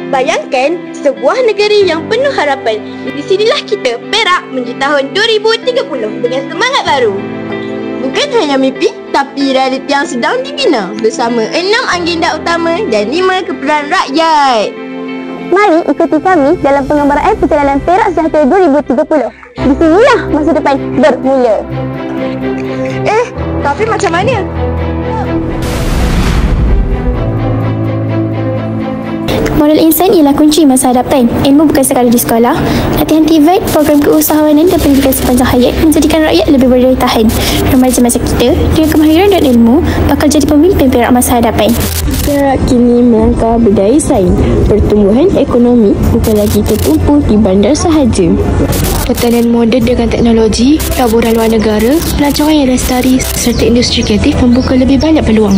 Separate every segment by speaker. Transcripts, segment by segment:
Speaker 1: Bayangkan sebuah negeri yang penuh harapan. Di sinilah kita, Perak, menuju tahun 2030 dengan semangat baru. Bukan hanya mimpi, tapi realiti yang sedang dibina bersama 6 agenda utama dan 5 keperluan rakyat.
Speaker 2: Mari ikuti kami dalam pengembaraan perjalanan Perak Sejahtera 2030. Di sinilah masa depan bermula.
Speaker 1: Tapi macam mana?
Speaker 3: Modal insan ialah kunci masa hadapan. Ilmu bukan sekadar di sekolah. Latihan TVET, program keusahawanan dan pendidikan sepanjang hayat menjadikan rakyat lebih berdaya tahan. Remaja masa kita dengan kemahiran dan ilmu bakal jadi pemimpin Perak masa hadapan.
Speaker 4: Perak kini melangkah berdaya saing. Pertumbuhan ekonomi bukan lagi tertumpu di bandar sahaja.
Speaker 5: Pertanian moden dengan teknologi, laburan luar negara, pelancongan yang lestari serta industri kreatif membuka lebih banyak peluang.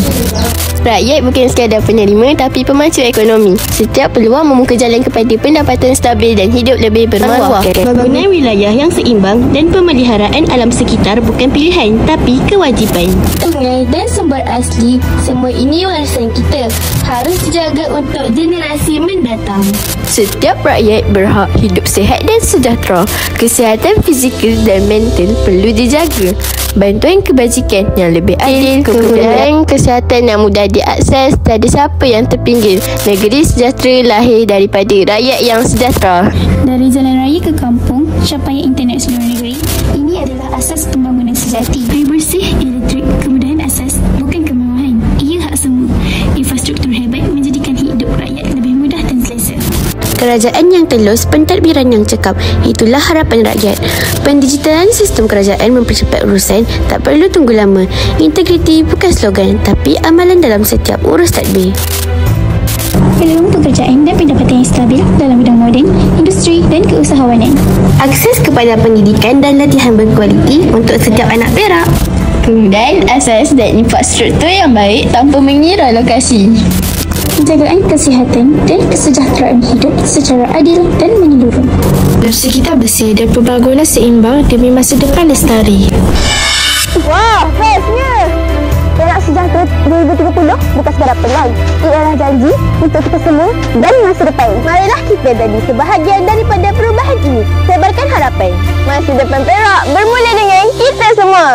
Speaker 4: Rakyat bukan sekadar penerima tapi pemacu ekonomi. Setiap peluang membuka jalan kepada pendapatan stabil dan hidup lebih bermaruah. Pembangunan wilayah yang seimbang dan pemeliharaan alam sekitar bukan pilihan tapi kewajipan.
Speaker 3: Sungai dan sumber asli, semua ini warisan kita. Harus dijaga untuk generasi mendatang.
Speaker 4: Setiap rakyat berhak hidup sihat dan sejahtera. Kesihatan fizikal dan mental perlu dijaga. Bantuan kebajikan yang lebih adil, kemudahan kesihatan yang mudah diakses, tak ada siapa yang terpinggir. Negeri sejahtera lahir daripada rakyat yang sejahtera.
Speaker 3: Dari jalan raya ke kampung, capaian internet seluruh negeri, ini adalah asas pembangunan sejati. Air bersih, elektrik, kemudahan asas, bukan kemewahan. Ia hak semua. Infrastruktur hebat menjadikan hidup rakyat lebih mudah dan selesa.
Speaker 4: Kerajaan yang telus, pentadbiran yang cekap, itulah harapan rakyat. Pendigitalan sistem kerajaan mempercepat urusan, tak perlu tunggu lama. Integriti bukan slogan, tapi amalan dalam setiap urus tadbir.
Speaker 3: Peluang pekerjaan dan pendapatan yang stabil dalam bidang moden, industri dan keusahawanan.
Speaker 4: Akses kepada pendidikan dan latihan berkualiti untuk setiap anak Perak.
Speaker 3: Kemudahan asas dan infrastruktur yang baik tanpa mengira lokasi. Penjagaan kesihatan dan kesejahteraan hidup secara adil dan menyeluruh.
Speaker 5: Sekitar bersih dan pembangunan seimbang demi masa depan lestari.
Speaker 2: Wah, bestnya! Perak Sejahtera 2030 bukan sekadar pelan. Ia adalah janji untuk kita semua dan masa depan.
Speaker 1: Marilah kita jadi sebahagian daripada perubahan ini. Sebarkan harapan. Masa depan Perak bermula dengan kita semua.